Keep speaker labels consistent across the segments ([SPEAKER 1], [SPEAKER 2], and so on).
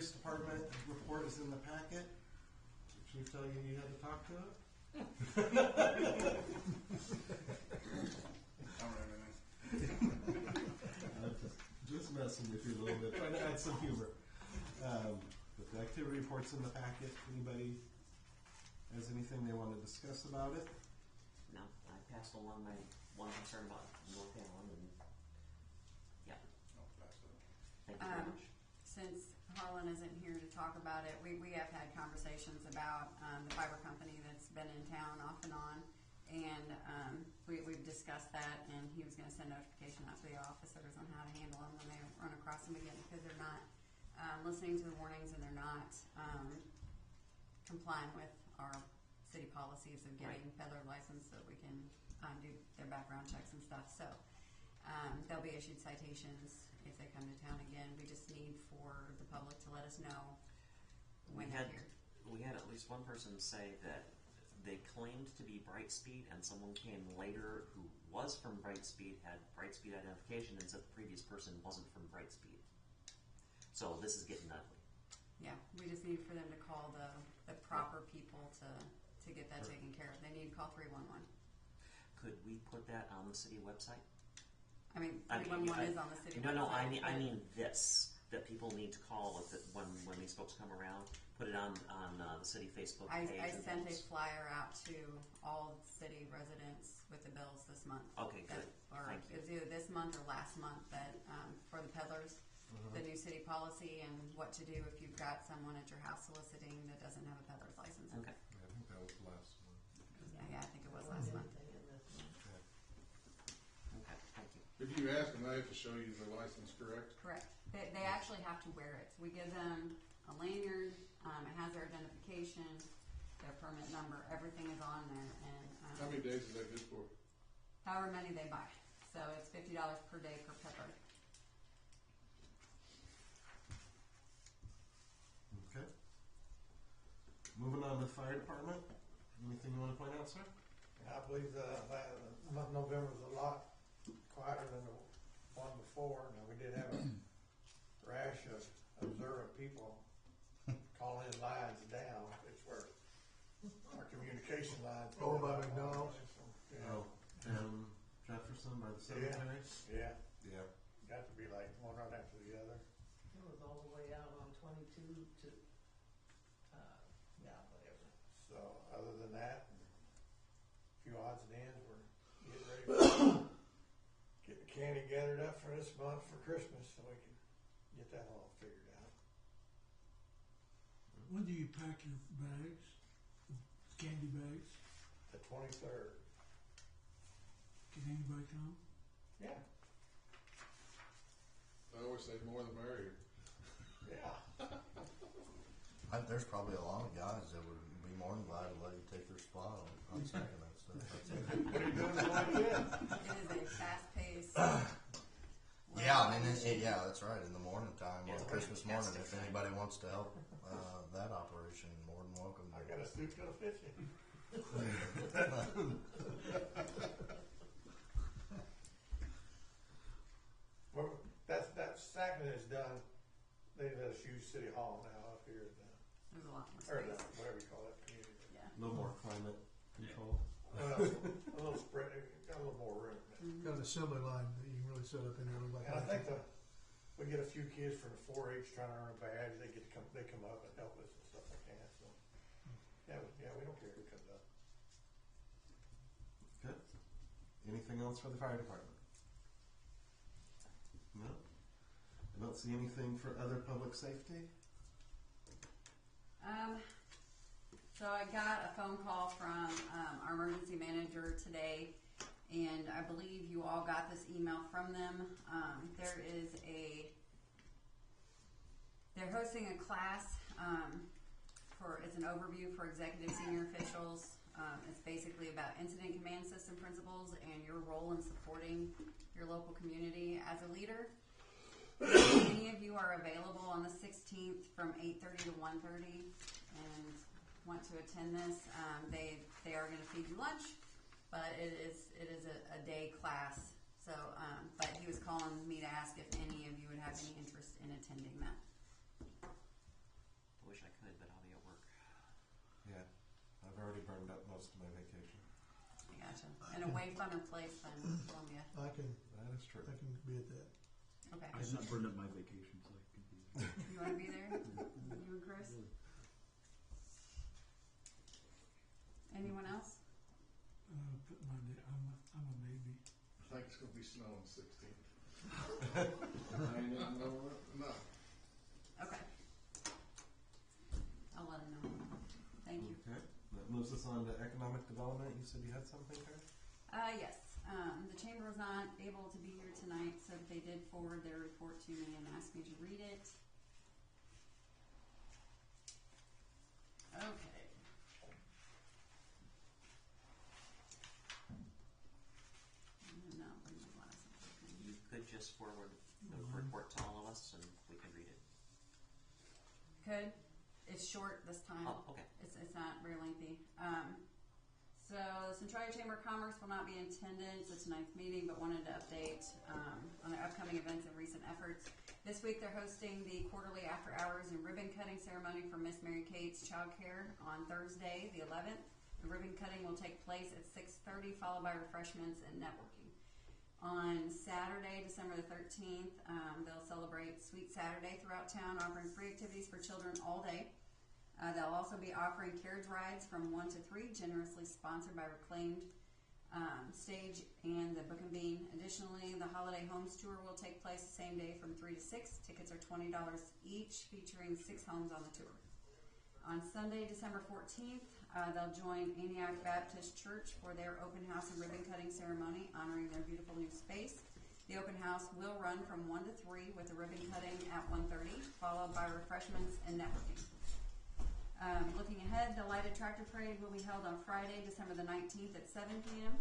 [SPEAKER 1] Police Department report is in the packet. Did Chief tell you you had to talk to it? Just messing with you a little bit, trying to add some humor. But the activity report's in the packet. Anybody has anything they want to discuss about it?
[SPEAKER 2] No, I passed along my one concern about North Allen, and yeah. Thank you very much.
[SPEAKER 3] Since Harlan isn't here to talk about it, we have had conversations about the fiber company that's been in town off and on, and we've discussed that, and he was going to send notification out to the officers on how to handle them when they run across them again, because they're not listening to the warnings, and they're not complying with our city policies of getting peddler license so that we can do their background checks and stuff. So they'll be issued citations if they come to town again. We just need for the public to let us know when they're here.
[SPEAKER 2] We had at least one person say that they claimed to be Brightspeed, and someone came later who was from Brightspeed, had Brightspeed identification, and said the previous person wasn't from Brightspeed. So this is getting ugly.
[SPEAKER 3] Yeah, we just need for them to call the proper people to get that taken care of. They need to call 311.
[SPEAKER 2] Could we put that on the city website?
[SPEAKER 3] I mean, 311 is on the city website.
[SPEAKER 2] No, I mean this. That people need to call when these folks come around. Put it on the city Facebook page.
[SPEAKER 3] I sent a flyer out to all city residents with the bills this month.
[SPEAKER 2] Okay, good.
[SPEAKER 3] It was either this month or last month that for the peddlers, the new city policy and what to do if you've got someone at your house soliciting that doesn't have a peddler's license.
[SPEAKER 2] Okay.
[SPEAKER 1] I think that was last month.
[SPEAKER 3] Yeah, I think it was last month.
[SPEAKER 2] Okay, thank you.
[SPEAKER 4] If you ask them, they have to show you the license, correct?
[SPEAKER 3] Correct. They actually have to wear it. We give them a lanyard. It has their identification, their permit number. Everything is on there. And
[SPEAKER 4] How many days is that good for?
[SPEAKER 3] however many they buy. So it's $50 per day per peddler.
[SPEAKER 1] Okay. Moving on to the fire department. Anything you want to point out, sir?
[SPEAKER 5] I believe the month of November was a lot quieter than the one before. Now, we did have a rash of observant people calling in lines down, which were our communication lines.
[SPEAKER 6] Over by McDonald's?
[SPEAKER 5] Yeah.
[SPEAKER 1] Oh, Jefferson by the cemetery?
[SPEAKER 5] Yeah.
[SPEAKER 1] Yeah.
[SPEAKER 5] Got to be like one right after the other.
[SPEAKER 6] It was all the way out on 22 to, whatever.
[SPEAKER 5] So, other than that, a few odds and ends, we're getting ready to get the candy gathered up for this month for Christmas so we can get that all figured out.
[SPEAKER 7] When do you pack your bags, candy bags?
[SPEAKER 5] The 23rd.
[SPEAKER 7] Can anybody come?
[SPEAKER 5] Yeah.
[SPEAKER 4] I always say more the merrier.
[SPEAKER 5] Yeah.
[SPEAKER 8] There's probably a lot of guys that would be more than glad to let you take their spot on second that stuff.
[SPEAKER 5] What are you doing tonight yet?
[SPEAKER 3] It is a fast-paced.
[SPEAKER 8] Yeah, I mean, yeah, that's right. In the morning time, on Christmas morning, if anybody wants to help that operation, more than welcome.
[SPEAKER 5] I got a suit gonna fit you. Well, that stacking is done. They let us use City Hall now up here at
[SPEAKER 3] There's a lot more
[SPEAKER 5] or
[SPEAKER 3] space.
[SPEAKER 5] whatever you call it, community.
[SPEAKER 3] Yeah.
[SPEAKER 1] A little more climate control.
[SPEAKER 5] Well, a little spread, got a little more room.
[SPEAKER 6] Got an assembly line that you can really set up in there. Like
[SPEAKER 5] And I think we get a few kids from the 4-H trying to earn a badge. They get to come. They come up and help us and stuff like that. So yeah, we don't care who comes up.
[SPEAKER 1] Good. Anything else for the fire department? No? I don't see anything for other public safety.
[SPEAKER 3] So I got a phone call from our emergency manager today, and I believe you all got this email from them. They're hosting a class it's an overview for executive senior officials. It's basically about incident command system principles and your role in supporting your local community as a leader. If any of you are available on the 16th from 8:30 to 1:30 and want to attend this, they are going to feed you lunch, but it is a day class. So, but he was calling me to ask if any of you would have any interest in attending that.
[SPEAKER 2] wish I could, but I'll be at work.
[SPEAKER 1] Yeah, I've already burned up most of my vacation.
[SPEAKER 3] I gotcha. And a way funner place than Columbia.
[SPEAKER 6] I can
[SPEAKER 1] That is true.
[SPEAKER 6] be at that.
[SPEAKER 3] Okay.
[SPEAKER 9] I have not burned up my vacation, so I can be there.
[SPEAKER 3] You want to be there? You and Chris? Anyone else?
[SPEAKER 7] Put my I'm a maybe.
[SPEAKER 4] I think it's gonna be snow on 16th. I ain't even know, no.
[SPEAKER 3] Okay. I'll let him know. Thank you.
[SPEAKER 1] Okay, that moves us on to economic development. You said you had something, Karen?
[SPEAKER 3] Yes. The chamber was not able to be here tonight, so they did forward their report to me and asked me to read it. Okay. I'm not bring my glasses with me.
[SPEAKER 2] You could just forward the report to all of us and we can read it.
[SPEAKER 3] Could. It's short this time.
[SPEAKER 2] Oh, okay.
[SPEAKER 3] It's not very lengthy. So the Centralia Chamber of Commerce will not be in attendance at tonight's meeting, but wanted to update on their upcoming events and recent efforts. This week they're hosting the quarterly after hours and ribbon cutting ceremony for Miss Mary Kate's Child Care on Thursday, the 11th. The ribbon cutting will take place at 6:30, followed by refreshments and networking. On Saturday, December the 13th, they'll celebrate Sweet Saturday throughout town, offering free activities for children all day. They'll also be offering carriage rides from 1 to 3, generously sponsored by Reclaimed Stage and the Book and Bean. Additionally, the Holiday Homes Tour will take place the same day from 3 to 6. Tickets are $20 each, featuring 6 homes on the tour. On Sunday, December 14th, they'll join Antioch Baptist Church for their open house and ribbon cutting ceremony, honoring their beautiful new space. The open house will run from 1 to 3 with the ribbon cutting at 1:30, followed by refreshments and networking. Looking ahead, the Lighted Tractor Parade will be held on Friday, December the 19th at 7 p.m.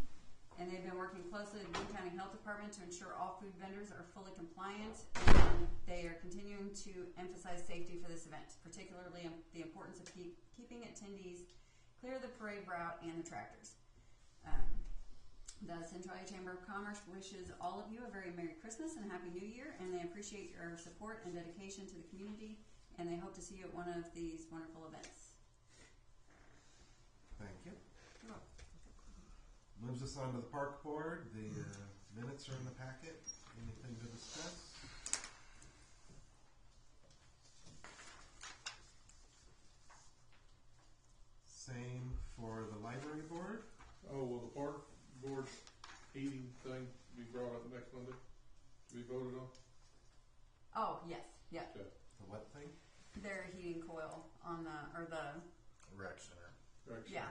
[SPEAKER 3] And they've been working closely with the Boone County Health Department to ensure all food vendors are fully compliant, and they are continuing to emphasize safety for this event, particularly the importance of keeping attendees clear of the parade route and the tractors. The Centralia Chamber of Commerce wishes all of you a very Merry Christmas and Happy New Year, and they appreciate your support and dedication to the community, and they hope to see you at one of these wonderful events.
[SPEAKER 1] Thank you.
[SPEAKER 3] You're welcome.
[SPEAKER 1] Moves us on to the park board. The minutes are in the packet. Anything to discuss? Same for the library board.
[SPEAKER 4] Oh, will the park board's heating thing be brought up next Monday? To be voted on?
[SPEAKER 3] Oh, yes, yep.
[SPEAKER 4] Okay.
[SPEAKER 1] The what thing?
[SPEAKER 3] Their heating coil on the
[SPEAKER 8] Rec Center.
[SPEAKER 4] Correct.
[SPEAKER 3] yeah.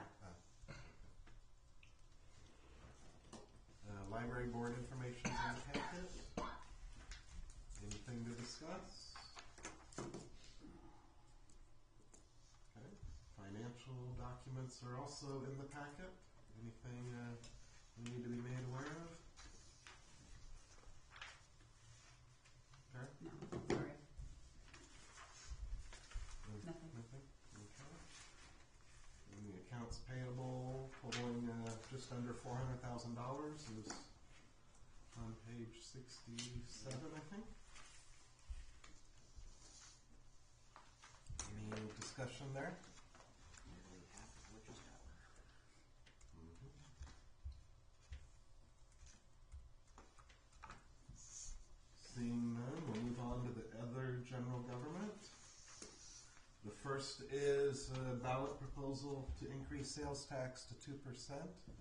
[SPEAKER 1] Library board information is in the packet. Anything to discuss? Okay. Financial documents are also in the packet. Anything we need to be made aware of? Okay.
[SPEAKER 3] No, sorry. Nothing.
[SPEAKER 1] Nothing? Okay. And the accounts payable totaling just under $400,000 is on page 67, I think. Any discussion there?
[SPEAKER 2] Nearly half of which is tower.
[SPEAKER 1] Seeing none, we'll move on to the other general government. The first is a ballot proposal to increase sales tax to 2%.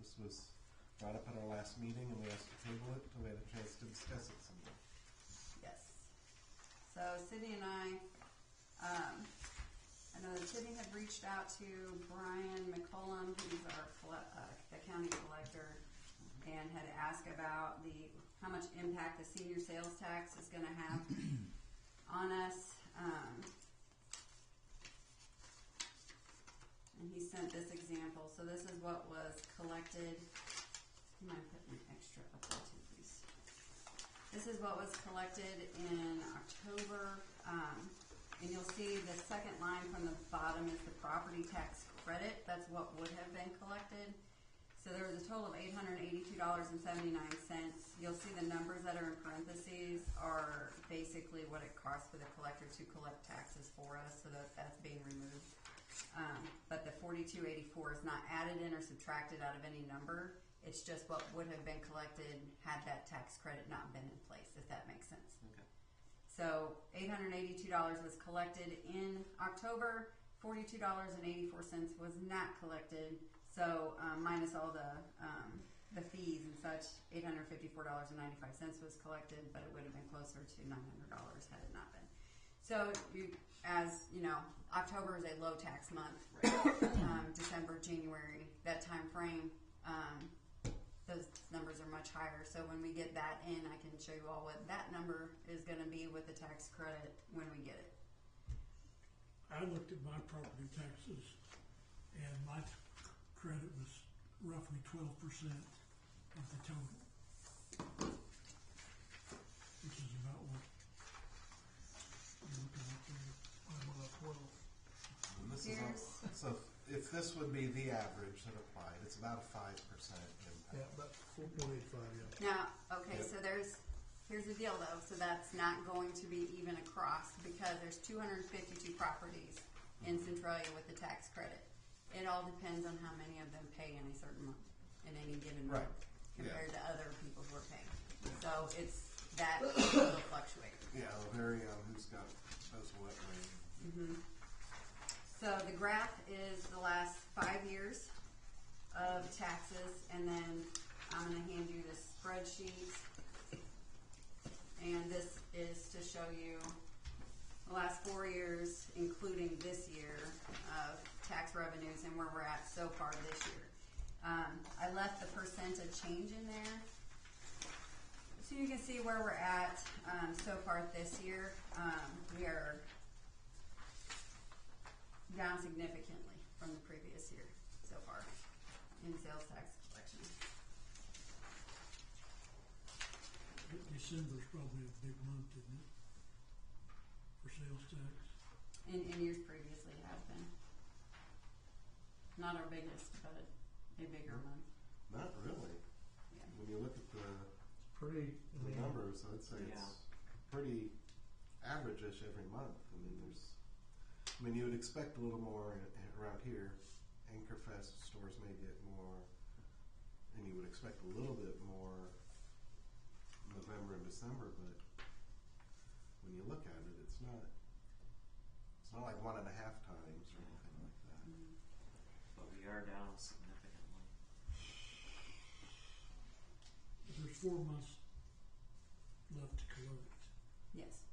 [SPEAKER 1] This was brought up at our last meeting and we asked to table it until we had a chance to discuss it some more.
[SPEAKER 3] Yes. So Sydney and I know that Sydney had reached out to Brian McCollum, who's our the county collector, and had asked about how much impact the senior sales tax is going to have on us. And he sent this example. So this is what was collected. You might put an extra up there too, please. This is what was collected in October. And you'll see the second line from the bottom is the property tax credit. That's what would have been collected. So there was a total of $882.79. You'll see the numbers that are in parentheses are basically what it costs for the collector to collect taxes for us, so that's being removed. But the $42.84 is not added in or subtracted out of any number. It's just what would have been collected had that tax credit not been in place, if that makes sense.
[SPEAKER 2] Okay.
[SPEAKER 3] So $882 was collected in October. $42.84 was not collected. So minus all the fees and such, $854.95 was collected, but it would have been closer to $900 had it not been. So as you know, October is a low tax month.
[SPEAKER 2] Right.
[SPEAKER 3] December, January, that time frame, those numbers are much higher. So when we get that in, I can show you all what that number is going to be with the tax credit when we get it.
[SPEAKER 7] I looked at my property taxes, and my credit was roughly 12% of the total, which is about what you're looking at there.
[SPEAKER 6] I'm on 12.
[SPEAKER 1] And this is
[SPEAKER 3] Here's-
[SPEAKER 1] so if this would be the average that applied, it's about a 5% impact.
[SPEAKER 6] Yeah, about 4.85, yeah.
[SPEAKER 3] Now, okay,
[SPEAKER 1] Yep.
[SPEAKER 3] so here's the deal though. So that's not going to be even across because there's 252 properties in Centralia with the tax credit. It all depends on how many of them pay in a certain month, in any given month,
[SPEAKER 1] Right.
[SPEAKER 3] compared to other people who are paying. So it's that will fluctuate.
[SPEAKER 1] Yeah, it'll vary on who's got those what rate.
[SPEAKER 3] So the graph is the last 5 years of taxes, and then I'm going to hand you this spreadsheet. And this is to show you the last 4 years, including this year, of tax revenues and where we're at so far this year. I left the percentage change in there, so you can see where we're at so far this year. We are down significantly from the previous year so far in sales tax collection.
[SPEAKER 7] December's probably a big month, isn't it? For sales tax.
[SPEAKER 3] In years previously it has been. Not our biggest, but a bigger month.
[SPEAKER 1] Not really.
[SPEAKER 3] Yeah.
[SPEAKER 1] When you look at the
[SPEAKER 6] Pretty, I mean,
[SPEAKER 1] numbers, I'd say
[SPEAKER 2] Yeah.
[SPEAKER 1] it's pretty average-ish every month. I mean, you would expect a little more around here. Anchorfest stores may get more, and you would expect a little bit more November and December, but when you look at it, it's not like 1.5 times or anything like that.
[SPEAKER 2] But we are down significantly.
[SPEAKER 7] But there's 4 months left to collect.
[SPEAKER 3] Yes.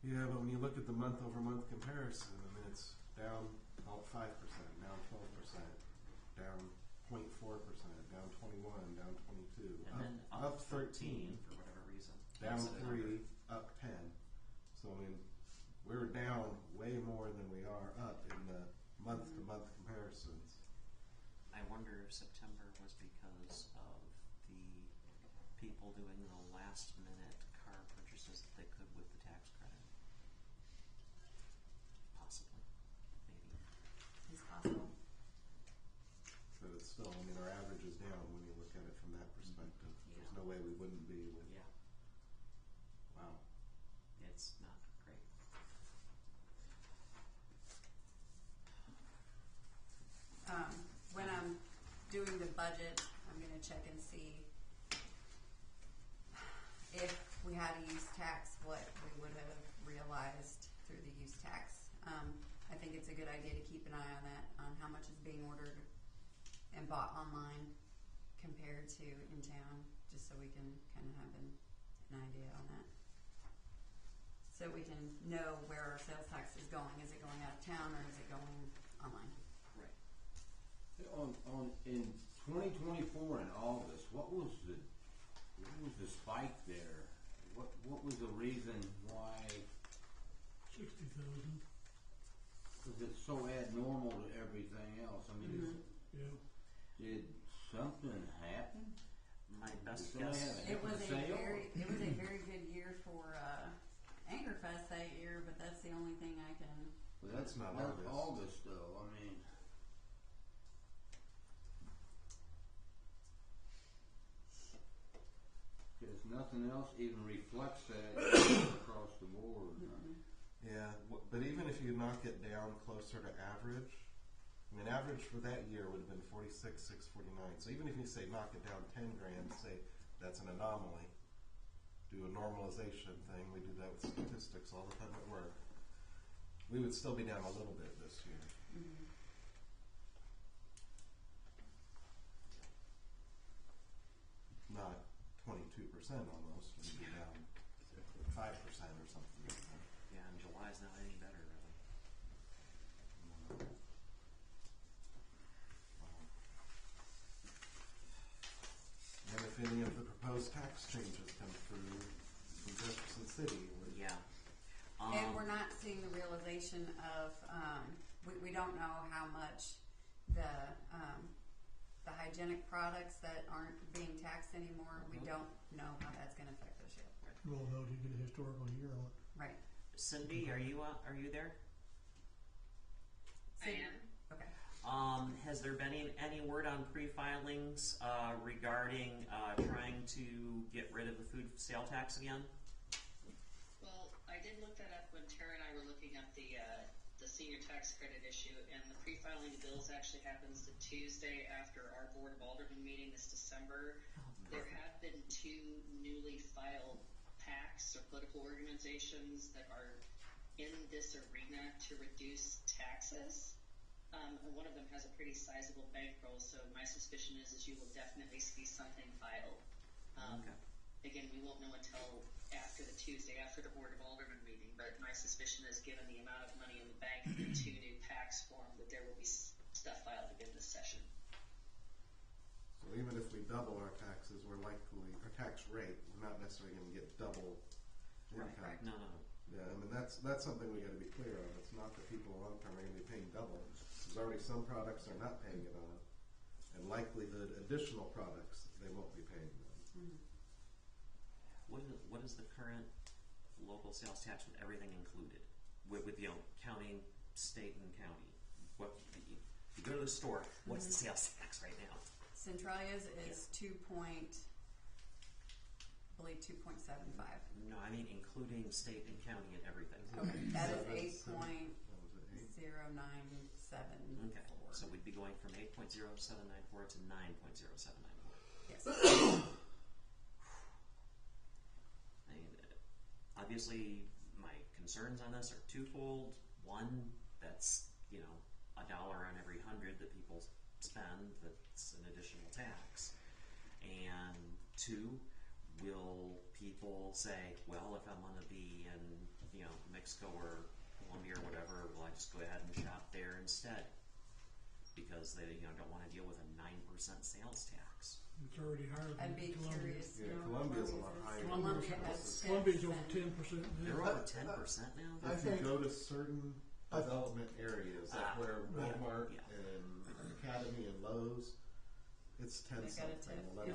[SPEAKER 1] Yeah, but when you look at the month-over-month comparison, I mean, it's down about 5%, down 12%, down 0.4%, down 21, down 22,
[SPEAKER 2] And then
[SPEAKER 1] up 13,
[SPEAKER 2] for whatever reason.
[SPEAKER 1] down
[SPEAKER 2] Opposite
[SPEAKER 1] 3,
[SPEAKER 2] number.
[SPEAKER 1] up 10. So, I mean, we're down way more than we are up in the month-to-month comparisons.
[SPEAKER 2] I wonder if September was because of the people doing the last minute car purchases that they could with the tax credit. Possibly. Maybe.
[SPEAKER 3] It's possible.
[SPEAKER 1] But it's still, I mean, our average is down when you look at it from that perspective. There's
[SPEAKER 2] Yeah.
[SPEAKER 1] no way we wouldn't be with,
[SPEAKER 2] Yeah.
[SPEAKER 1] wow.
[SPEAKER 2] It's not great.
[SPEAKER 3] When I'm doing the budget, I'm going to check and see if we had a use tax, what we would have realized through the use tax. I think it's a good idea to keep an eye on that, on how much is being ordered and bought online compared to in town, just so we can kind of have an idea on that. So we can know where our sales tax is going. Is it going out of town or is it going online?
[SPEAKER 2] Right.
[SPEAKER 10] In 2024 in August, what was the spike there? What was the reason why?
[SPEAKER 7] 60,000.
[SPEAKER 10] Was it so abnormal to everything else? I mean,
[SPEAKER 7] Yeah.
[SPEAKER 10] did something happen?
[SPEAKER 2] My best
[SPEAKER 10] Did somebody
[SPEAKER 2] guess.
[SPEAKER 10] have a
[SPEAKER 3] It was a
[SPEAKER 10] sale?
[SPEAKER 3] very good year for Anchorfest that year, but that's the only thing I can.
[SPEAKER 10] Well,
[SPEAKER 1] That's not
[SPEAKER 10] that's
[SPEAKER 1] August.
[SPEAKER 10] August though. I mean, nothing else even reflects that across the board.
[SPEAKER 1] Yeah, but even if you knock it down closer to average, I mean, average for that year would have been 46,649. So even if you say knock it down 10 grand, say that's an anomaly, do a normalization thing. We do that with statistics all the time at work. We would still be down a little bit this year. Not 22% almost. We'd be down 5% or something like that.
[SPEAKER 2] Yeah, and July's not any better, really.
[SPEAKER 1] And if any of the proposed tax changes come through from Jefferson City,
[SPEAKER 2] Yeah.
[SPEAKER 3] And we're not seeing the realization of, we don't know how much the hygienic products that aren't being taxed anymore, we don't know how that's gonna affect us yet.
[SPEAKER 6] We'll know to get a historical year on it.
[SPEAKER 3] Right.
[SPEAKER 2] Cindy, are you there?
[SPEAKER 3] I am. Okay.
[SPEAKER 2] Has there been any word on pre-filings regarding trying to get rid of the food sale tax again?
[SPEAKER 11] Well, I did look that up when Tara and I were looking at the senior tax credit issue, and the pre-filing of bills actually happens the Tuesday after our Board of Aldermen meeting this December. There have been 2 newly filed PACs or political organizations that are in this arena to reduce taxes. And one of them has a pretty sizable bankroll, so my suspicion is you will definitely see something filed. Again, we won't know until after the Tuesday, after the Board of Aldermen meeting, but my suspicion is, given the amount of money in the bank and the 2 new PACs formed, that there will be stuff filed again this session.
[SPEAKER 1] so even if we double our taxes, we're likely, our tax rate, we're not necessarily going to get double income.
[SPEAKER 2] Right. No.
[SPEAKER 1] Yeah, I mean, that's something we got to be clear on. It's not that people long term are going to be paying double. There's already some products they're not paying it on, and likelihood additional products they won't be paying them.
[SPEAKER 2] What is the current local sales tax with everything included? With county, state, and county. What you go to the store? What's the sales tax right now?
[SPEAKER 3] Centralia's is 2.75.
[SPEAKER 2] No, I mean including state and county and everything.
[SPEAKER 3] Okay, that is
[SPEAKER 1] 8.0974.
[SPEAKER 3] 8.097.
[SPEAKER 2] Okay, so we'd be going from 8.0794 to 9.0794.
[SPEAKER 3] Yes.
[SPEAKER 2] I mean, obviously, my concerns on this are twofold. One, that's $1 on every 100 that people spend. That's an additional tax. And 2, will people say, well, if I'm going to be in Mexico or Colombia or whatever, will I just go ahead and shop there instead? Because they don't want to deal with a 9% sales tax.
[SPEAKER 7] It's already higher than
[SPEAKER 3] I'd be
[SPEAKER 7] Columbia.
[SPEAKER 3] curious.
[SPEAKER 1] Yeah, Columbia's a lot higher.
[SPEAKER 3] Columbia has
[SPEAKER 7] Columbia's over
[SPEAKER 3] 10%.
[SPEAKER 7] 10%
[SPEAKER 2] They're
[SPEAKER 7] now.
[SPEAKER 2] over 10% now.
[SPEAKER 5] I
[SPEAKER 1] If you
[SPEAKER 5] think-
[SPEAKER 1] go to certain development areas, like where Walmart
[SPEAKER 2] Yeah.
[SPEAKER 1] and Academy and Lowe's, it's 10
[SPEAKER 3] They got a
[SPEAKER 1] something,
[SPEAKER 3] 10.
[SPEAKER 1] 11.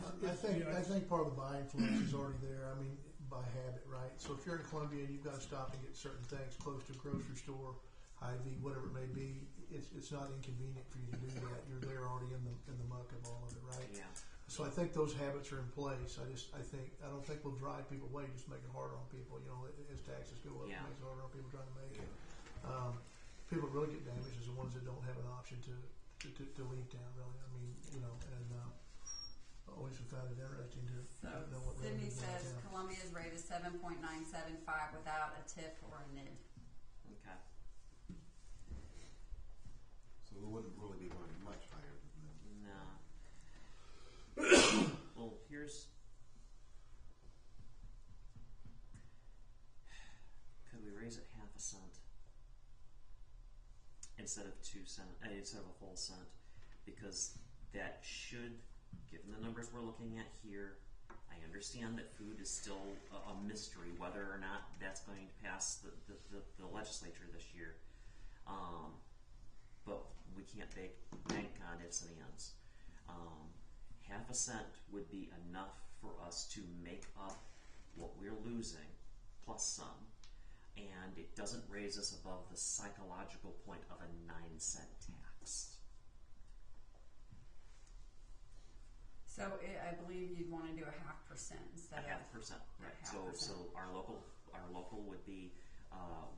[SPEAKER 6] I think part of the buying influence is already there. I mean, by habit, right? So if you're in Columbia and you've got to stop and get certain things close to a grocery store, Hy-Vee, whatever it may be, it's not inconvenient for you to do that. You're there already in the muck of all of it, right?
[SPEAKER 2] Yeah.
[SPEAKER 6] So I think those habits are in place. I don't think we'll drive people away, just make it harder on people. As taxes go up,
[SPEAKER 2] Yeah.
[SPEAKER 6] it makes it harder on people trying to make it. People that really get damaged is the ones that don't have an option to leave town, really. I mean, and I always have found it interesting to
[SPEAKER 3] So
[SPEAKER 6] know what really
[SPEAKER 3] Sydney
[SPEAKER 6] is
[SPEAKER 3] says
[SPEAKER 6] downtown.
[SPEAKER 3] Columbia's rate is 7.975 without a tip or a NID.
[SPEAKER 2] Okay.
[SPEAKER 1] So we wouldn't really be going much higher than that.
[SPEAKER 2] No. Well, could we raise it half a cent instead of 2 cents, instead of a full cent? Because that should, given the numbers we're looking at here, I understand that food is still a mystery whether or not that's going to pass the legislature this year. But we can't bank on ifs and ands. Half a cent would be enough for us to make up what we're losing, plus some, and it doesn't raise us above the psychological point of a 9-cent tax.
[SPEAKER 3] So I believe you'd want to do a 0.5% instead
[SPEAKER 2] A
[SPEAKER 3] of
[SPEAKER 2] 0.5%, right?
[SPEAKER 3] a
[SPEAKER 2] So
[SPEAKER 3] 0.5%.
[SPEAKER 2] our local would be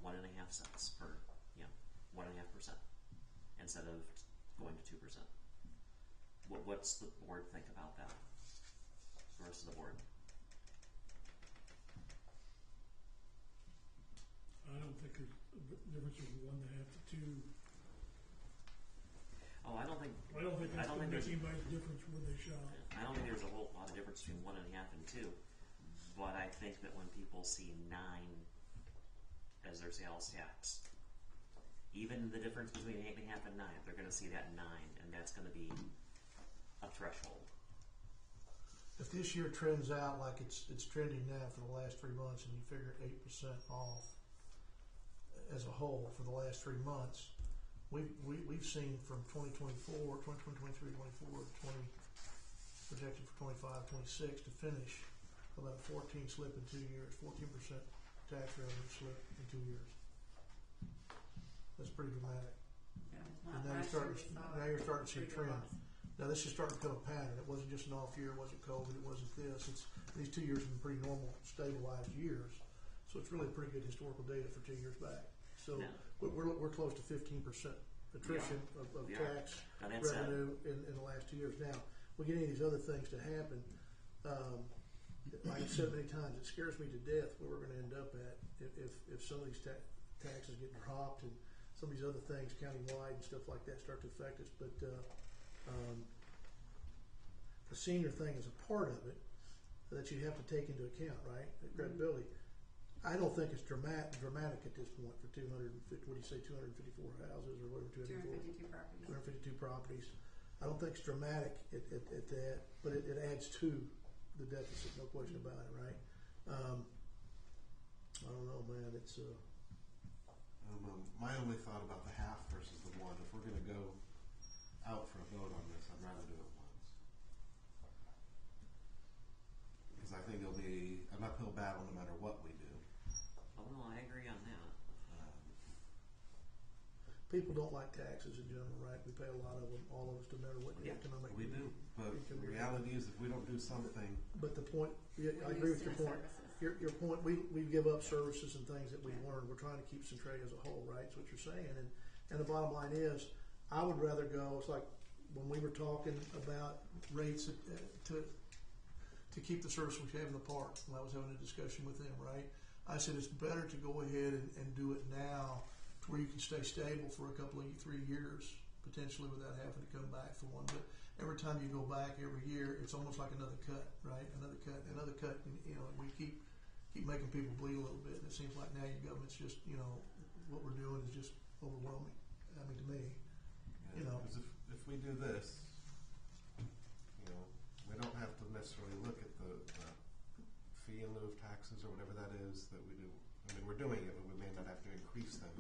[SPEAKER 2] 1.5 cents per, 1.5% instead of going to 2%. What's the board think about that? The rest of the board.
[SPEAKER 7] I don't think there's a difference from 1.5 to 2.
[SPEAKER 2] Oh, I don't think
[SPEAKER 7] That's going to make
[SPEAKER 2] there's
[SPEAKER 7] anybody's difference where they shop.
[SPEAKER 2] I don't think there's a whole lot of difference between 1.5 and 2, but I think that when people see 9 as their sales tax, even the difference between 8.5 and 9, they're going to see that 9, and that's going to be a threshold.
[SPEAKER 6] If this year trends out like it's trending now for the last 3 months, and you figure 8% off as a whole for the last 3 months, we've seen from 2023, 24, 20 projected for 25, 26 to finish about a 14 slip in 2 years, 14% tax revenue slip in 2 years. That's pretty dramatic.
[SPEAKER 3] Yeah,
[SPEAKER 6] And now you're starting to see a trend. Now this is starting to become a pattern. It wasn't just an off year. It wasn't COVID. It wasn't this. These 2 years have been pretty normal, stabilized years. So it's really pretty good historical data for 2 years back. So
[SPEAKER 2] Yeah.
[SPEAKER 6] we're close to 15% attrition of tax revenue in the last 2 years. Now, we get any of these other things to happen. Like I've said many times, it scares me to death where we're going to end up at if some of these taxes get dropped and some of these other things countywide and stuff like that start to affect us. But the senior thing is a part of it that you have to take into account, right? The credibility. I don't think it's dramatic at this point for 250. What do you say? 254 houses or whatever.
[SPEAKER 3] 252 properties.
[SPEAKER 6] 252 properties. I don't think it's dramatic at that, but it adds to the deficit, no question about it, right? I don't know, man. It's
[SPEAKER 1] my only thought about the half versus the 1. If we're going to go out for a vote on this, I'd rather do it once, because I think it'll be an uphill battle no matter what we do.
[SPEAKER 2] Oh no, I agree on that.
[SPEAKER 6] people don't like taxes in general, right? We pay a lot of them, all of us, no matter what the
[SPEAKER 2] Yeah,
[SPEAKER 6] economic.
[SPEAKER 1] We do, but the reality is if we don't do something,
[SPEAKER 6] But the point, I agree with your point. Your point, we give up services and things that we've learned. We're trying to keep Centralia as a whole, right? That's what you're saying. And the bottom line is, I would rather go, it's like when we were talking about rates to keep the service we have in the park, when I was having a discussion with them, right? I said it's better to go ahead and do it now to where you can stay stable for a couple of 3 years, potentially, without having to come back for one. But every time you go back every year, it's almost like another cut, right? Another cut. And, you know, we keep making people bleed a little bit. And it seems like now your government's just, you know, what we're doing is just overwhelming. I mean, to me, you know.
[SPEAKER 1] because if we do this, you know, we don't have to necessarily look at the fee in lieu of taxes or whatever that is that we do. I mean, we're doing it, but we may not have to increase them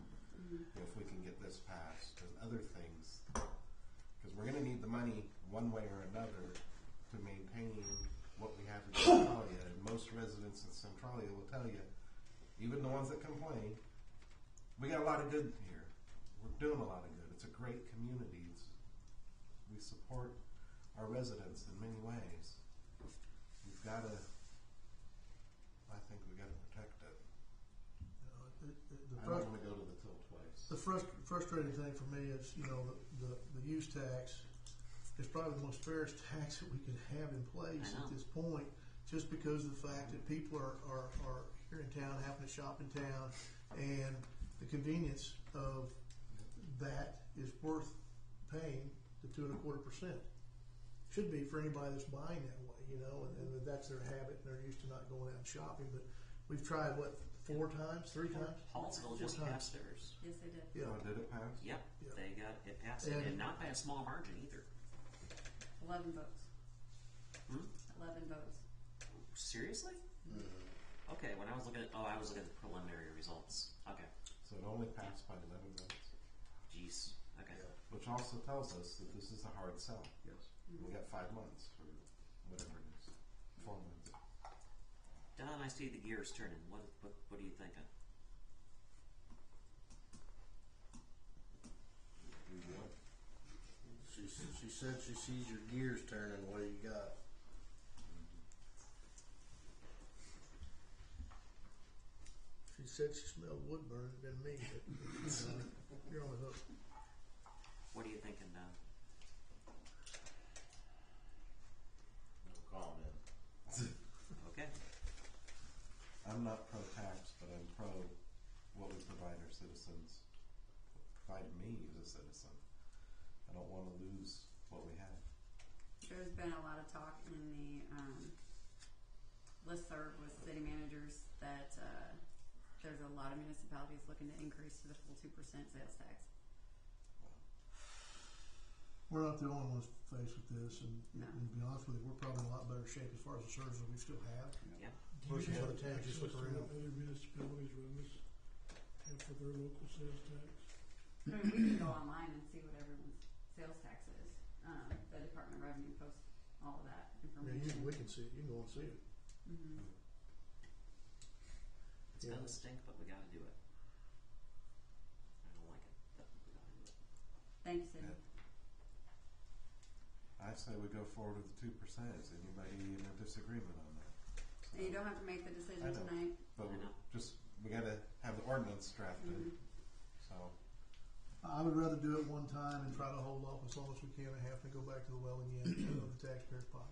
[SPEAKER 1] if we can get this passed and other things, because we're going to need the money one way or another to maintain what we have in Centralia. And most residents in Centralia will tell you, even the ones that complain, we got a lot of good here. We're doing a lot of good. It's a great community. We support our residents in many ways. We've got to, I think we got to protect it. I don't want to go to the till twice.
[SPEAKER 6] The frustrating thing for me is, you know, the use tax is probably the most fairest tax that we could have in place at this point, just because of the fact that people are here in town, happen to shop in town, and the convenience of that is worth paying the 2.25%. Should be for anybody that's buying that way, you know, and that's their habit and they're used to not going out and shopping. But we've tried, what, 3 times?
[SPEAKER 2] Hallsville just passed theirs.
[SPEAKER 3] Yes, they did.
[SPEAKER 6] Yeah.
[SPEAKER 1] Oh, did it pass?
[SPEAKER 2] Yep,
[SPEAKER 6] Yeah.
[SPEAKER 2] they got it passed, and not by a small margin either.
[SPEAKER 3] 11 votes. 11 votes.
[SPEAKER 2] Seriously? Okay, when I was looking at, I was looking at the preliminary results. Okay.
[SPEAKER 1] So it only passed by 11 votes.
[SPEAKER 2] Jeez. Okay.
[SPEAKER 1] Which also tells us that this is a hard sell.
[SPEAKER 9] Yes.
[SPEAKER 1] We got 5 months or whatever it is. 4 months.
[SPEAKER 2] Don, I see the gears turning. What are you thinking?
[SPEAKER 8] She said she sees your gears turning. What do you got?
[SPEAKER 6] She said she smelled wood burn. It'd been me, but you're on the hook.
[SPEAKER 2] What are you thinking, Don?
[SPEAKER 10] No comment.
[SPEAKER 2] Okay.
[SPEAKER 1] I'm not pro tax, but I'm pro what we provide our citizens, provide me as a citizen. I don't want to lose what we have.
[SPEAKER 3] There's been a lot of talk in the listserv with city managers that there's a lot of municipalities looking to increase to the full 2% sales tax.
[SPEAKER 6] We're not the only ones faced with this, and,
[SPEAKER 3] No.
[SPEAKER 6] and to be honest with you, we're probably in a lot better shape as far as the services we still have.
[SPEAKER 2] Yeah.
[SPEAKER 6] Versus
[SPEAKER 7] Do you
[SPEAKER 6] other
[SPEAKER 7] have
[SPEAKER 6] towns, just look
[SPEAKER 7] access to
[SPEAKER 6] around.
[SPEAKER 7] what other municipalities run this have for their local sales tax?
[SPEAKER 3] I mean, we can go online and see what everyone's sales tax is. The Department of Revenue posts all of that
[SPEAKER 6] Yeah,
[SPEAKER 3] information.
[SPEAKER 6] we can see it. You can go and see it.
[SPEAKER 3] Mm-hmm.
[SPEAKER 2] It's
[SPEAKER 6] Yeah.
[SPEAKER 2] gonna stink, but we gotta do it. I don't like it, but we gotta do it.
[SPEAKER 3] Thank you, Cindy.
[SPEAKER 1] I say we go forward with the 2%. Is anybody in a disagreement on that?
[SPEAKER 3] And you don't have to make the decision
[SPEAKER 1] I know.
[SPEAKER 3] tonight.
[SPEAKER 1] But
[SPEAKER 2] I know.
[SPEAKER 1] we gotta have the ordinance drafted,
[SPEAKER 3] Mhm.
[SPEAKER 1] so.
[SPEAKER 6] I would rather do it one time and try to hold off as long as we can and have to go back to the well again of the taxpayer's pocket.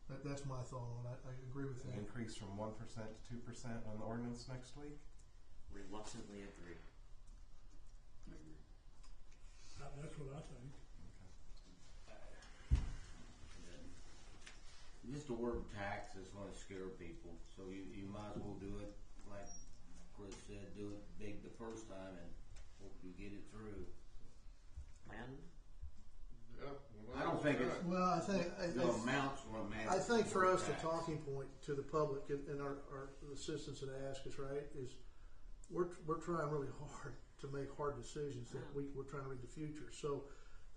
[SPEAKER 1] So
[SPEAKER 6] That's my thought on it. I agree with
[SPEAKER 1] an
[SPEAKER 6] that.
[SPEAKER 1] increase from 1% to 2% on the ordinance next week.
[SPEAKER 2] Reluctantly agree.
[SPEAKER 7] That's what I think.
[SPEAKER 10] Just the word tax is going to scare people, so you might as well do it like Chris said, do it big the first time and hope you get it through.
[SPEAKER 2] Len?
[SPEAKER 4] Yeah.
[SPEAKER 10] I don't think it's
[SPEAKER 6] Well, I think
[SPEAKER 10] the amount's going to matter.
[SPEAKER 6] I think for
[SPEAKER 10] Word
[SPEAKER 6] us, the
[SPEAKER 10] tax.
[SPEAKER 6] talking point to the public and our assistants that ask us, right, is we're trying really hard to make hard decisions that we're trying to read the future. So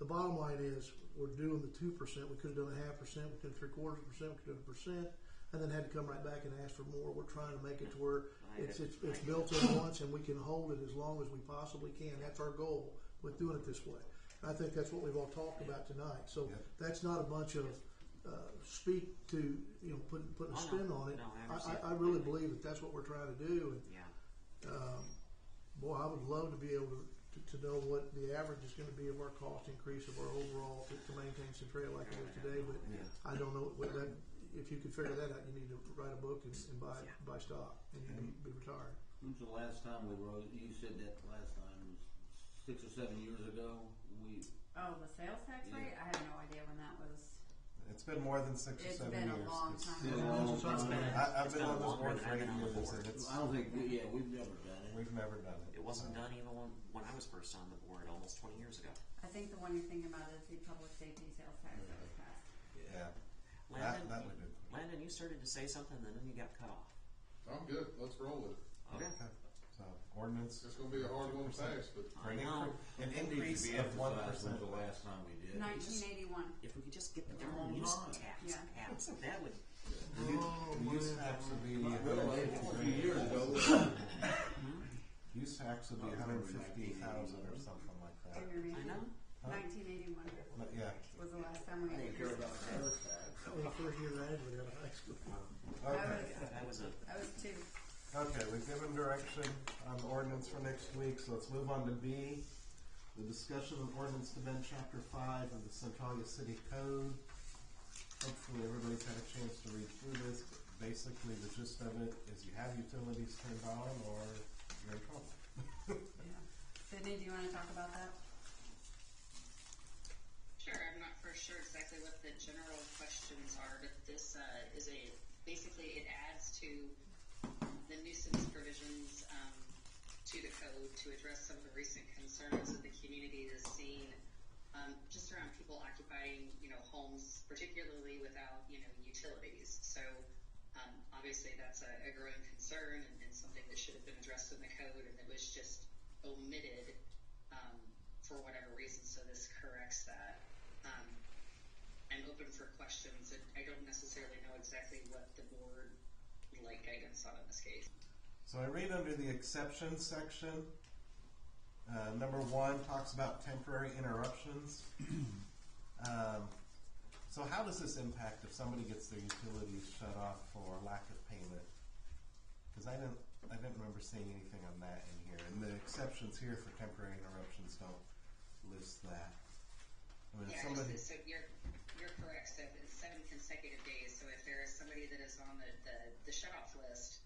[SPEAKER 6] the bottom line is we're doing the 2%. We could have done 0.5%. We could have 0.75%. We could have 1%, and then had to come right back and ask for more. We're trying to make it to where it's built in once, and we can hold it as long as we possibly can. That's our goal with doing it this way. And I think that's what we've all talked about tonight. So
[SPEAKER 1] Yep.
[SPEAKER 6] that's not a bunch of speak to putting a spin on it.
[SPEAKER 2] No, I understand.
[SPEAKER 6] I really believe that that's what we're trying to do. And
[SPEAKER 2] Yeah.
[SPEAKER 6] boy, I would love to be able to know what the average is going to be of our cost increase of our overall to maintain Centralia like it is today. But
[SPEAKER 1] Yeah.
[SPEAKER 6] I don't know what that. If you could figure that out, you need to write a book and buy stock, and you need to be retired.
[SPEAKER 10] When's the last time we wrote? You said that last time was 6 or 7 years ago.
[SPEAKER 3] Oh, the sales tax
[SPEAKER 10] Yeah.
[SPEAKER 3] rate? I have no idea when that was.
[SPEAKER 1] It's been more than 6 or
[SPEAKER 3] It's
[SPEAKER 1] 7
[SPEAKER 3] been
[SPEAKER 1] years.
[SPEAKER 3] a long
[SPEAKER 1] It's-
[SPEAKER 3] time.
[SPEAKER 10] Been a
[SPEAKER 6] Yeah,
[SPEAKER 10] long
[SPEAKER 6] it's
[SPEAKER 10] time.
[SPEAKER 6] been-
[SPEAKER 1] I've
[SPEAKER 2] It's
[SPEAKER 1] been
[SPEAKER 2] been
[SPEAKER 1] on this
[SPEAKER 2] longer
[SPEAKER 1] board
[SPEAKER 2] than
[SPEAKER 1] for
[SPEAKER 2] I've
[SPEAKER 1] 8
[SPEAKER 2] been on the
[SPEAKER 1] years,
[SPEAKER 2] board.
[SPEAKER 1] and it's,
[SPEAKER 10] I don't think. Yeah, we've never done it.
[SPEAKER 1] we've never done it.
[SPEAKER 2] It wasn't done even when I was first on the board almost 20 years ago.
[SPEAKER 3] I think the one you're thinking about is the public safety sales tax that was passed.
[SPEAKER 1] Yeah,
[SPEAKER 2] Landon,
[SPEAKER 1] that we did.
[SPEAKER 2] Landon, you started to say something, and then you got cut off.
[SPEAKER 4] I'm good. Let's roll with it.
[SPEAKER 2] Okay.
[SPEAKER 1] So ordinance.
[SPEAKER 4] It's going to be a hard one to pass, but
[SPEAKER 1] For
[SPEAKER 2] I
[SPEAKER 1] an
[SPEAKER 2] know.
[SPEAKER 1] an
[SPEAKER 10] It needs
[SPEAKER 1] increase
[SPEAKER 10] to be
[SPEAKER 1] of
[SPEAKER 10] emphasized
[SPEAKER 1] 1%.
[SPEAKER 10] when's the last time we did.
[SPEAKER 3] 1981.
[SPEAKER 2] If we could just get the
[SPEAKER 10] Come
[SPEAKER 2] darn
[SPEAKER 10] on,
[SPEAKER 2] use
[SPEAKER 10] Ron.
[SPEAKER 2] tax
[SPEAKER 3] Yeah.
[SPEAKER 2] passed, that would.
[SPEAKER 1] The use tax would be
[SPEAKER 10] Really, a few years ago.
[SPEAKER 1] use tax would be 150,000 or something like that.
[SPEAKER 3] Junior
[SPEAKER 2] I know.
[SPEAKER 3] 1981
[SPEAKER 1] But yeah.
[SPEAKER 3] was the last time we
[SPEAKER 10] I didn't care
[SPEAKER 3] increased
[SPEAKER 10] about
[SPEAKER 3] it.
[SPEAKER 10] sales tax.
[SPEAKER 6] That was the first year I graduated out of high school.
[SPEAKER 1] Okay.
[SPEAKER 2] That was a.
[SPEAKER 3] That was 2.
[SPEAKER 1] Okay, we've given direction on the ordinance for next week, so let's move on to B. The discussion of ordinance to amend chapter 5 of the Centralia City Code. Hopefully everybody's had a chance to read through this, but basically the gist of it is you have utilities turned on or you're in trouble.
[SPEAKER 3] Yeah. Sydney, do you want to talk about that?
[SPEAKER 11] Sure, I'm not for sure exactly what the general questions are, but this is basically it adds to the nuisance provisions to the code to address some of the recent concerns that the community has seen just around people occupying, homes, particularly without, utilities. So obviously that's a growing concern and something that should have been addressed in the code, and it was just omitted for whatever reason. So this corrects that. I'm open for questions, and I don't necessarily know exactly what the board would like guidance on in this case.
[SPEAKER 1] So I read under the exceptions section. Number 1 talks about temporary interruptions. So how does this impact if somebody gets their utilities shut off for lack of payment? Because I I didn't remember seeing anything on that in here, and the exceptions here for temporary interruptions don't list that. I mean, if
[SPEAKER 11] Yeah,
[SPEAKER 1] somebody,
[SPEAKER 11] so you're correct. So it's 7 consecutive days. So if there is somebody that is on the shut-off list,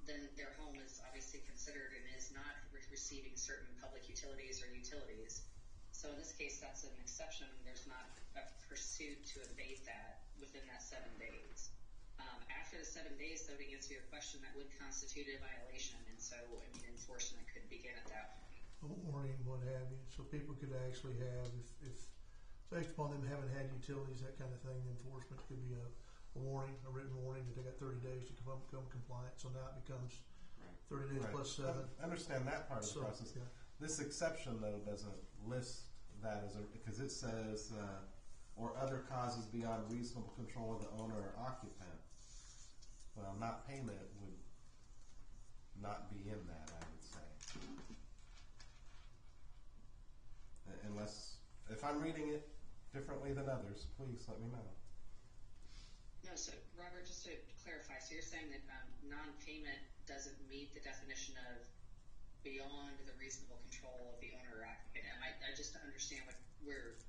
[SPEAKER 11] then their home is obviously considered and is not receiving certain public utilities or utilities. So in this case, that's an exception. There's not a pursuit to abate that within that 7 days. After the 7 days, though, to answer your question, that would constitute a violation, and so enforcement could begin at that point.
[SPEAKER 6] A warning, what have you, so people could actually have, if based upon them having had utilities, that kind of thing, the enforcement could be a warning, a written warning that they got 30 days to become compliant. So now it becomes 30 days
[SPEAKER 1] right.
[SPEAKER 6] plus 7.
[SPEAKER 1] I understand that part of the
[SPEAKER 6] So,
[SPEAKER 1] process.
[SPEAKER 6] yeah.
[SPEAKER 1] This exception, though, doesn't list that as because it says, or other causes beyond reasonable control of the owner or occupant. Well, not payment would not be in that, I would say. Unless, if I'm reading it differently than others, please let me know.
[SPEAKER 11] No, so Robert, just to clarify, so you're saying that non-payment doesn't meet the definition of beyond the reasonable control of the owner or occupant. I just understand what we're.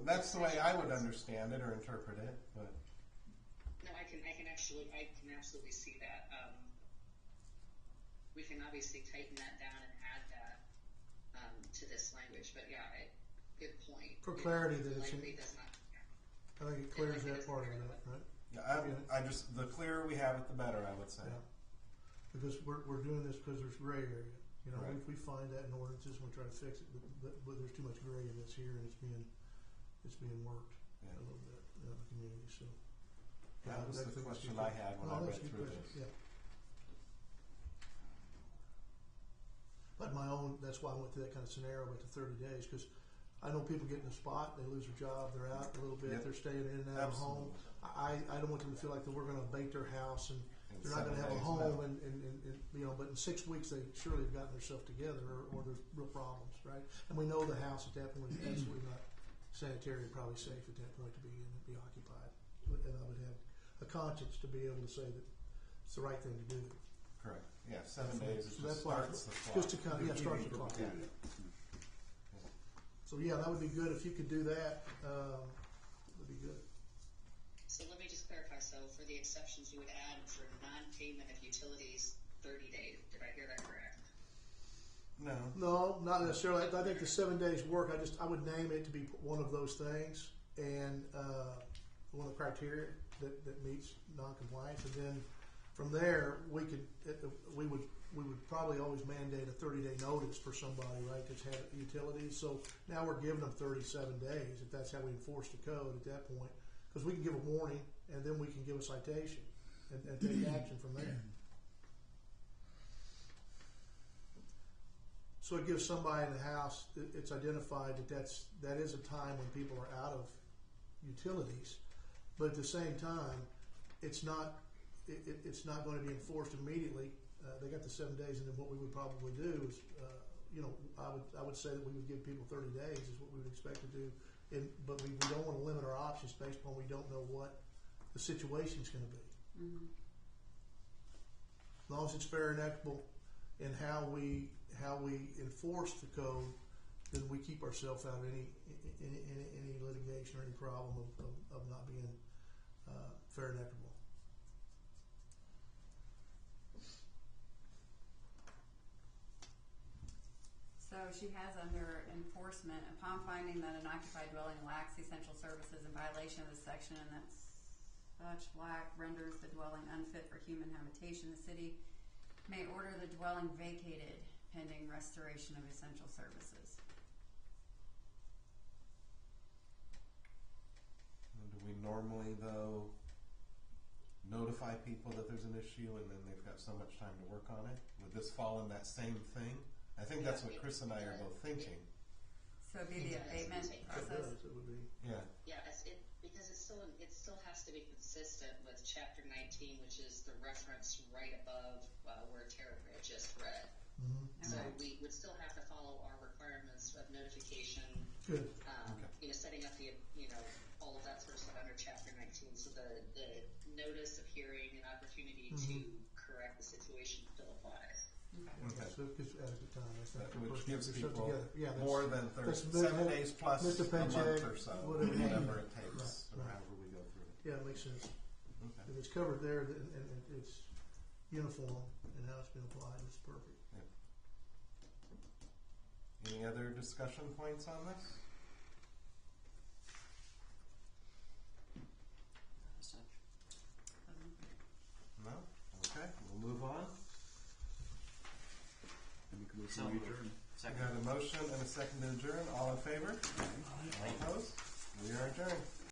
[SPEAKER 1] That's the way I would understand it or interpret it, but.
[SPEAKER 11] No, I can absolutely see that. We can obviously tighten that down and add that to this language, but yeah, good point.
[SPEAKER 6] For clarity, that it's
[SPEAKER 11] likely does not.
[SPEAKER 6] I think it clears that part of it up, right?
[SPEAKER 1] Yeah, I just, the clearer we have it, the better, I would say.
[SPEAKER 6] Yeah. Because we're doing this because there's gray area. You know,
[SPEAKER 1] Right.
[SPEAKER 6] we find that in ordinances and we try to fix it, but there's too much gray in this here, and it's being worked
[SPEAKER 1] Yeah.
[SPEAKER 6] a little bit in the community. So
[SPEAKER 1] That was the
[SPEAKER 6] that's
[SPEAKER 1] question
[SPEAKER 6] good.
[SPEAKER 1] I had when I
[SPEAKER 6] that's
[SPEAKER 1] read
[SPEAKER 6] a good
[SPEAKER 1] through
[SPEAKER 6] question.
[SPEAKER 1] this.
[SPEAKER 6] Yeah. But my own, that's why I went through that kind of scenario with the 30 days, because I know people get in a spot, they lose their job, they're out a little bit,
[SPEAKER 1] Yep.
[SPEAKER 6] they're staying in and out of home. I don't want them to feel like that we're going to abate their house and
[SPEAKER 1] In
[SPEAKER 6] they're not going to
[SPEAKER 1] 7
[SPEAKER 6] have a
[SPEAKER 1] days,
[SPEAKER 6] home,
[SPEAKER 1] no.
[SPEAKER 6] and you know, but in 6 weeks they surely have gotten themselves together, or there's real problems, right? And we know the house at that point is absolutely not sanitary and probably safe at that point to be in and be occupied. And I would have a conscience to be able to say that it's the right thing to do.
[SPEAKER 1] Correct. Yeah, 7 days. It
[SPEAKER 6] So that's
[SPEAKER 1] just
[SPEAKER 6] why,
[SPEAKER 1] starts the clock.
[SPEAKER 6] just to kind of, start the clock.
[SPEAKER 1] Yeah.
[SPEAKER 6] So yeah, that would be good if you could do that. Would be good.
[SPEAKER 11] So let me just clarify. So for the exceptions, you would add for non-payment of utilities 30 days. Did I hear that correct?
[SPEAKER 1] No.
[SPEAKER 6] No, not necessarily. I think the 7 days work. I would name it to be one of those things, and one of the criteria that meets non-compliance, and then from there we would probably always mandate a 30-day notice for somebody, right, that's had utilities. So now we're giving them 37 days if that's how we enforce the code at that point, because we can give a warning and then we can give a citation and take action from there. So it gives somebody in the house, it's identified that is a time when people are out of utilities, but at the same time, it's not going to be enforced immediately. They got the 7 days, and then what we would probably do is, I would say that we would give people 30 days is what we would expect to do, but we don't want to limit our options based upon we don't know what the situation's going to be.
[SPEAKER 3] Mm-hmm.
[SPEAKER 6] As long as it's fair and equitable in how we enforce the code, then we keep ourselves out of any litigation or any problem of not being fair and equitable.
[SPEAKER 3] So she has under enforcement, upon finding that an occupied dwelling lacks essential services in violation of this section and that such lack renders the dwelling unfit for human habitation, the city may order the dwelling vacated pending restoration of essential services.
[SPEAKER 1] And do we normally, though, notify people that there's an issue and then they've got so much time to work on it? Would this fall in that same thing? I think that's what Chris and I are both thinking.
[SPEAKER 3] So it'd be the abatement process?
[SPEAKER 6] It would be.
[SPEAKER 1] Yeah.
[SPEAKER 11] Yeah, because it still has to be consistent with Chapter 19, which is the reference right above where Tara just read.
[SPEAKER 6] Mm-hmm.
[SPEAKER 11] So
[SPEAKER 3] Okay.
[SPEAKER 11] we would still have to follow our requirements of notification,
[SPEAKER 6] Good.
[SPEAKER 11] setting up all of that sort of stuff under Chapter 19. So the notice of hearing and opportunity to correct the situation still applies.
[SPEAKER 1] Okay.
[SPEAKER 6] So it gives adequate time, I think. for
[SPEAKER 1] Which
[SPEAKER 6] person to
[SPEAKER 1] gives
[SPEAKER 6] get their stuff
[SPEAKER 1] people
[SPEAKER 6] together. Yeah, that's-
[SPEAKER 1] more than
[SPEAKER 6] that's
[SPEAKER 1] 7 days plus
[SPEAKER 6] Mr.
[SPEAKER 1] a month
[SPEAKER 6] Paycheck,
[SPEAKER 1] or so,
[SPEAKER 6] whatever.
[SPEAKER 1] whatever it takes,
[SPEAKER 6] Right,
[SPEAKER 1] or
[SPEAKER 6] right.
[SPEAKER 1] however we go through it.
[SPEAKER 6] Yeah, it makes sense.
[SPEAKER 1] Okay.
[SPEAKER 6] If it's covered there and it's uniform and how it's been applied, it's perfect.
[SPEAKER 1] Any other discussion points on this?
[SPEAKER 2] As such.
[SPEAKER 1] No? Okay, we'll move on.
[SPEAKER 9] And we can
[SPEAKER 2] So
[SPEAKER 9] move
[SPEAKER 2] moved.
[SPEAKER 9] adjourn.
[SPEAKER 1] We
[SPEAKER 2] Second.
[SPEAKER 1] got a motion and a second to adjourn. All in favor?
[SPEAKER 7] I-
[SPEAKER 1] All opposed? We are adjourned.